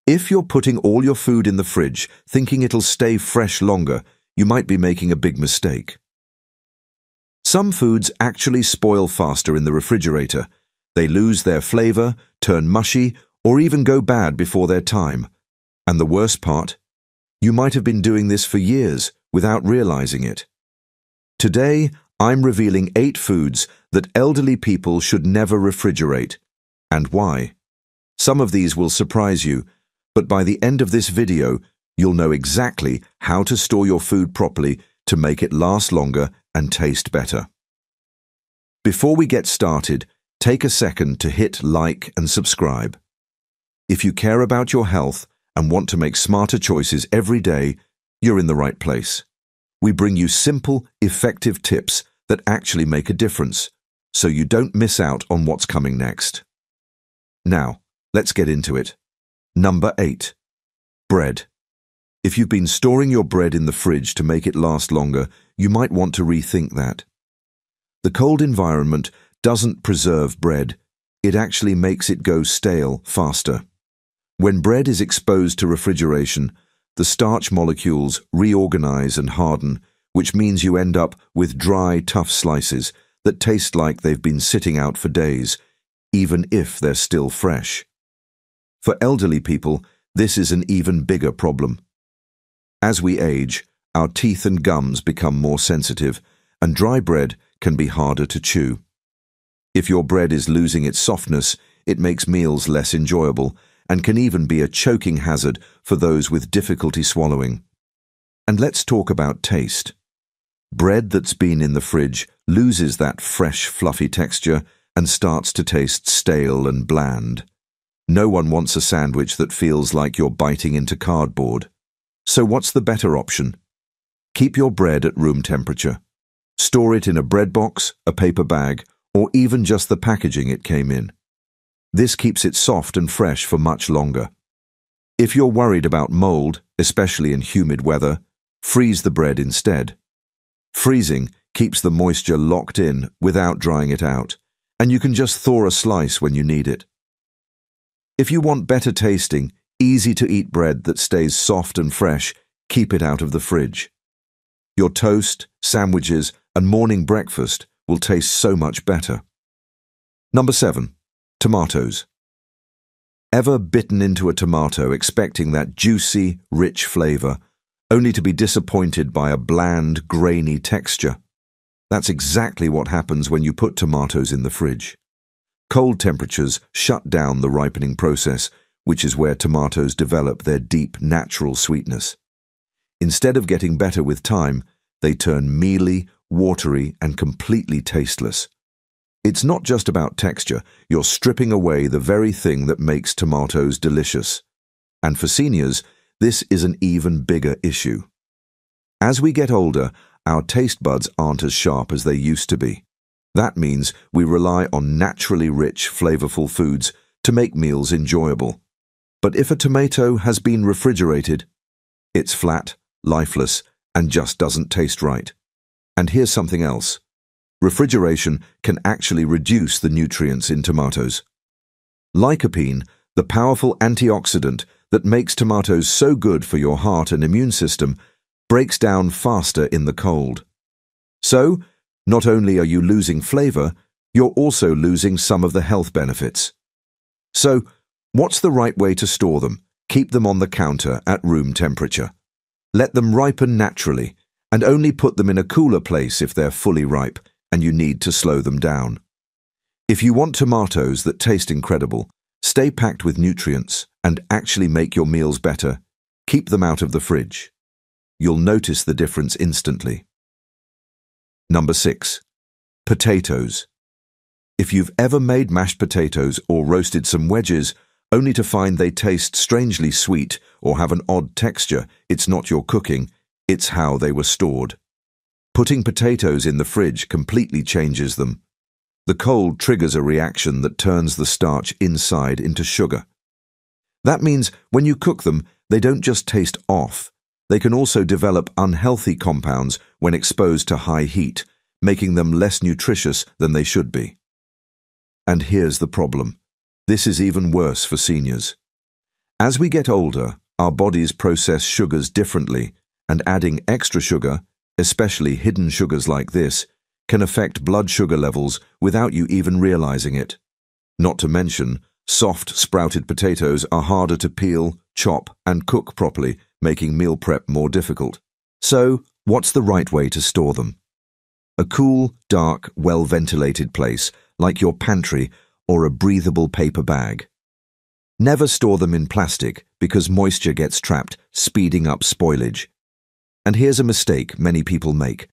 If you're putting all your food in the fridge, thinking it'll stay fresh longer, you might be making a big mistake. Some foods actually spoil faster in the refrigerator. They lose their flavor, turn mushy, or even go bad before their time. And the worst part? You might have been doing this for years without realizing it. Today, I'm revealing 8 foods that elderly people should never refrigerate, and why. Some of these will surprise you, but by the end of this video, you'll know exactly how to store your food properly to make it last longer and taste better. Before we get started, take a second to hit like and subscribe. If you care about your health and want to make smarter choices every day, you're in the right place. We bring you simple, effective tips that actually make a difference, so you don't miss out on what's coming next. Now, let's get into it. Number 8. Bread. If you've been storing your bread in the fridge to make it last longer, you might want to rethink that. The cold environment doesn't preserve bread, it actually makes it go stale faster. When bread is exposed to refrigeration, the starch molecules reorganize and harden, which means you end up with dry, tough slices that taste like they've been sitting out for days, even if they're still fresh. For elderly people, this is an even bigger problem. As we age, our teeth and gums become more sensitive, and dry bread can be harder to chew. If your bread is losing its softness, it makes meals less enjoyable and can even be a choking hazard for those with difficulty swallowing. And let's talk about taste. Bread that's been in the fridge loses that fresh, fluffy texture and starts to taste stale and bland. No one wants a sandwich that feels like you're biting into cardboard. So what's the better option? Keep your bread at room temperature. Store it in a bread box, a paper bag, or even just the packaging it came in. This keeps it soft and fresh for much longer. If you're worried about mold, especially in humid weather, freeze the bread instead. Freezing keeps the moisture locked in without drying it out, and you can just thaw a slice when you need it. If you want better tasting, easy-to-eat bread that stays soft and fresh, keep it out of the fridge. Your toast, sandwiches, and morning breakfast will taste so much better. Number 7. Tomatoes. Ever bitten into a tomato expecting that juicy, rich flavor, only to be disappointed by a bland, grainy texture? That's exactly what happens when you put tomatoes in the fridge. Cold temperatures shut down the ripening process, which is where tomatoes develop their deep, natural sweetness. Instead of getting better with time, they turn mealy, watery, and completely tasteless. It's not just about texture, you're stripping away the very thing that makes tomatoes delicious. And for seniors, this is an even bigger issue. As we get older, our taste buds aren't as sharp as they used to be. That means we rely on naturally rich, flavorful foods to make meals enjoyable. But if a tomato has been refrigerated, it's flat, lifeless, and just doesn't taste right. And here's something else. Refrigeration can actually reduce the nutrients in tomatoes. Lycopene, the powerful antioxidant that makes tomatoes so good for your heart and immune system, breaks down faster in the cold. So, not only are you losing flavor, you're also losing some of the health benefits. So, what's the right way to store them? Keep them on the counter at room temperature. Let them ripen naturally, and only put them in a cooler place if they're fully ripe and you need to slow them down. If you want tomatoes that taste incredible, stay packed with nutrients, and actually make your meals better, keep them out of the fridge. You'll notice the difference instantly. Number 6. Potatoes. If you've ever made mashed potatoes or roasted some wedges, only to find they taste strangely sweet or have an odd texture, it's not your cooking, it's how they were stored. Putting potatoes in the fridge completely changes them. The cold triggers a reaction that turns the starch inside into sugar. That means when you cook them, they don't just taste off. They can also develop unhealthy compounds when exposed to high heat, making them less nutritious than they should be. And here's the problem. This is even worse for seniors. As we get older, our bodies process sugars differently, and adding extra sugar, especially hidden sugars like this, can affect blood sugar levels without you even realizing it. Not to mention, soft sprouted potatoes are harder to peel, chop, and cook properly, making meal prep more difficult. So, what's the right way to store them? A cool, dark, well-ventilated place, like your pantry or a breathable paper bag. Never store them in plastic because moisture gets trapped, speeding up spoilage. And here's a mistake many people make.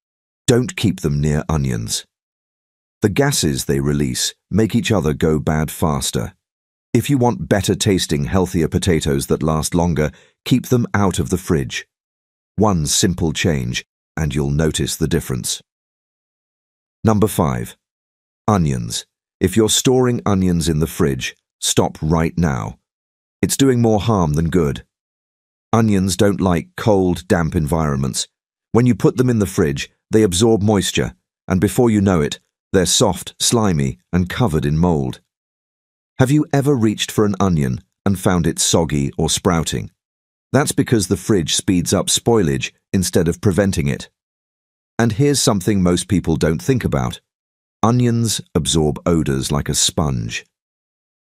Don't keep them near onions. The gases they release make each other go bad faster. If you want better tasting, healthier potatoes that last longer, keep them out of the fridge. One simple change, and you'll notice the difference. Number 5. Onions. If you're storing onions in the fridge, stop right now. It's doing more harm than good. Onions don't like cold, damp environments. When you put them in the fridge, they absorb moisture, and before you know it, they're soft, slimy, and covered in mold. Have you ever reached for an onion and found it soggy or sprouting? That's because the fridge speeds up spoilage instead of preventing it. And here's something most people don't think about. Onions absorb odors like a sponge.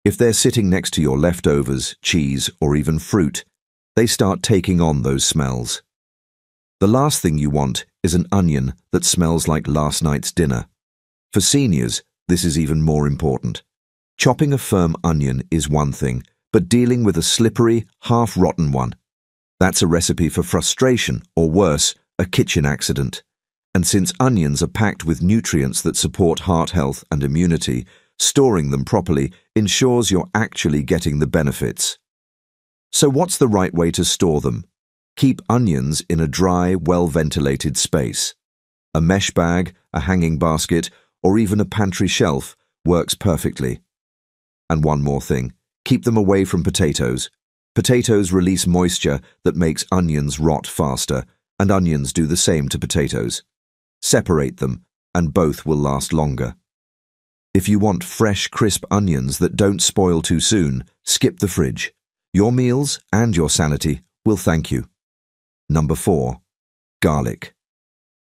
If they're sitting next to your leftovers, cheese, or even fruit, they start taking on those smells. The last thing you want is an onion that smells like last night's dinner. For seniors, this is even more important. Chopping a firm onion is one thing, but dealing with a slippery, half-rotten one, that's a recipe for frustration, or worse, a kitchen accident. And since onions are packed with nutrients that support heart health and immunity, storing them properly ensures you're actually getting the benefits. So what's the right way to store them? Keep onions in a dry, well-ventilated space. A mesh bag, a hanging basket, or even a pantry shelf works perfectly. And one more thing, keep them away from potatoes. Potatoes release moisture that makes onions rot faster, and onions do the same to potatoes. Separate them, and both will last longer. If you want fresh, crisp onions that don't spoil too soon, skip the fridge. Your meals and your sanity will thank you. Number 4. Garlic.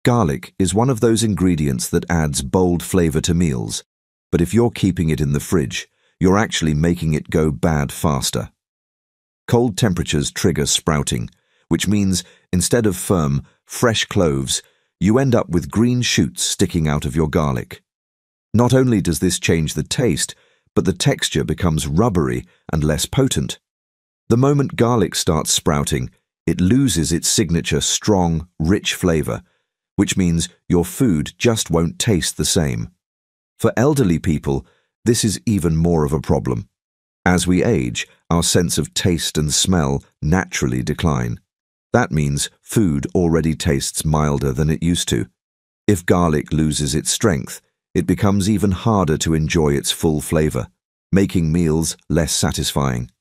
Garlic is one of those ingredients that adds bold flavor to meals, but if you're keeping it in the fridge, you're actually making it go bad faster. Cold temperatures trigger sprouting, which means instead of firm, fresh cloves, you end up with green shoots sticking out of your garlic. Not only does this change the taste, but the texture becomes rubbery and less potent. The moment garlic starts sprouting, it loses its signature strong, rich flavor, which means your food just won't taste the same. For elderly people, this is even more of a problem. As we age, our sense of taste and smell naturally decline. That means food already tastes milder than it used to. If garlic loses its strength, it becomes even harder to enjoy its full flavor, making meals less satisfying.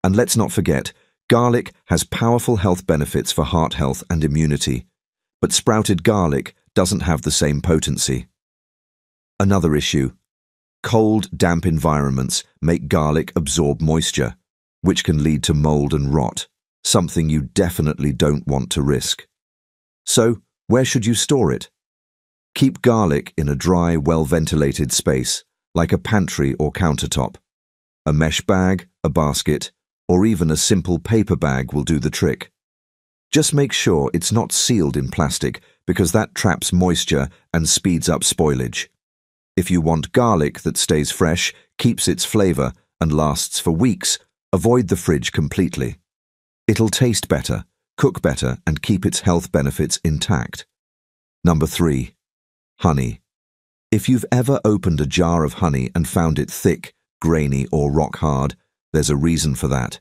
And let's not forget, garlic has powerful health benefits for heart health and immunity, but sprouted garlic doesn't have the same potency. Another issue. Cold, damp environments make garlic absorb moisture, which can lead to mold and rot, something you definitely don't want to risk. So, where should you store it? Keep garlic in a dry, well-ventilated space, like a pantry or countertop. A mesh bag, a basket, or even a simple paper bag will do the trick. Just make sure it's not sealed in plastic because that traps moisture and speeds up spoilage. If you want garlic that stays fresh, keeps its flavor, and lasts for weeks, avoid the fridge completely. It'll taste better, cook better, and keep its health benefits intact. Number 3. Honey. If you've ever opened a jar of honey and found it thick, grainy, or rock hard, there's a reason for that.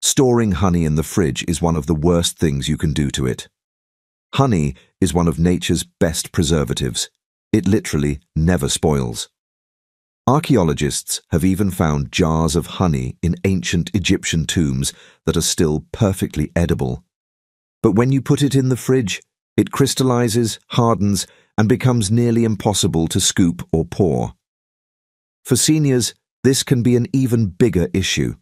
Storing honey in the fridge is one of the worst things you can do to it. Honey is one of nature's best preservatives. It literally never spoils. Archaeologists have even found jars of honey in ancient Egyptian tombs that are still perfectly edible. But when you put it in the fridge, it crystallizes, hardens, and becomes nearly impossible to scoop or pour. For seniors, this can be an even bigger issue.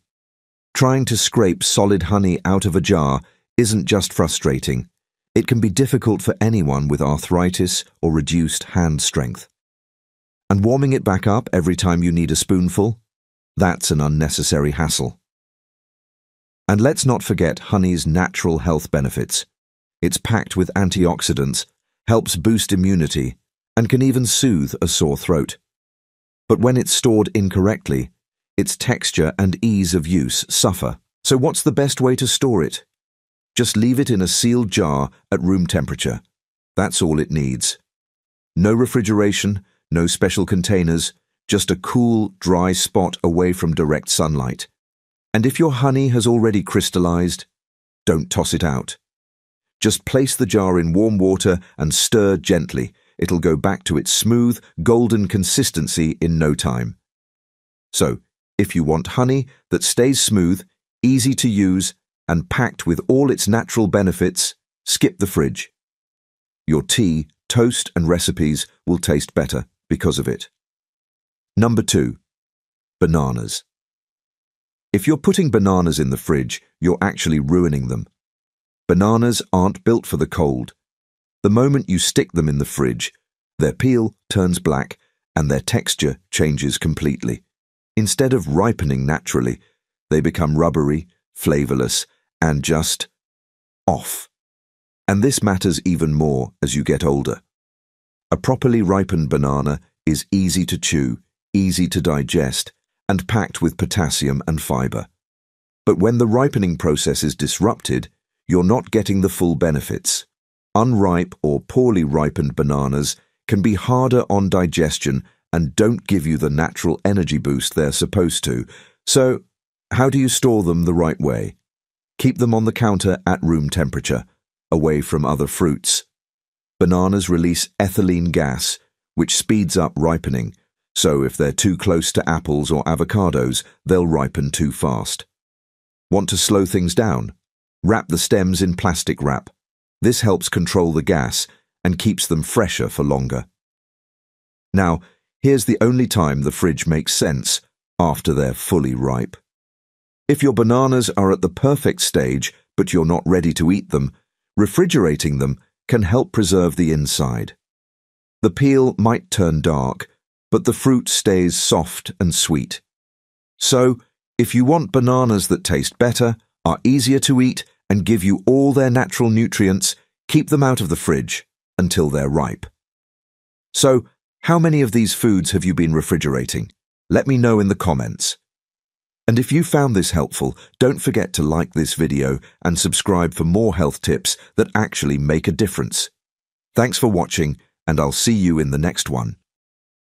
Trying to scrape solid honey out of a jar isn't just frustrating. It can be difficult for anyone with arthritis or reduced hand strength. And warming it back up every time you need a spoonful? That's an unnecessary hassle. And let's not forget honey's natural health benefits. It's packed with antioxidants, helps boost immunity, and can even soothe a sore throat. But when it's stored incorrectly, its texture and ease of use suffer. So what's the best way to store it? Just leave it in a sealed jar at room temperature. That's all it needs. No refrigeration, no special containers, just a cool, dry spot away from direct sunlight. And if your honey has already crystallized, don't toss it out. Just place the jar in warm water and stir gently. It'll go back to its smooth, golden consistency in no time. So, if you want honey that stays smooth, easy to use, and packed with all its natural benefits, skip the fridge. Your tea, toast, and recipes will taste better because of it. Number 2. Bananas. If you're putting bananas in the fridge, you're actually ruining them. Bananas aren't built for the cold. The moment you stick them in the fridge, their peel turns black and their texture changes completely. Instead of ripening naturally, they become rubbery, flavorless, and just off. And this matters even more as you get older. A properly ripened banana is easy to chew, easy to digest, and packed with potassium and fiber. But when the ripening process is disrupted, you're not getting the full benefits. Unripe or poorly ripened bananas can be harder on digestion and don't give you the natural energy boost they're supposed to. So, how do you store them the right way? Keep them on the counter at room temperature, away from other fruits. Bananas release ethylene gas, which speeds up ripening, so if they're too close to apples or avocados, they'll ripen too fast. Want to slow things down? Wrap the stems in plastic wrap. This helps control the gas and keeps them fresher for longer. Now, here's the only time the fridge makes sense: after they're fully ripe. If your bananas are at the perfect stage, but you're not ready to eat them, refrigerating them can help preserve the inside. The peel might turn dark, but the fruit stays soft and sweet. So, if you want bananas that taste better, are easier to eat, and give you all their natural nutrients, keep them out of the fridge until they're ripe. So, how many of these foods have you been refrigerating? Let me know in the comments. And if you found this helpful, don't forget to like this video and subscribe for more health tips that actually make a difference. Thanks for watching, and I'll see you in the next one.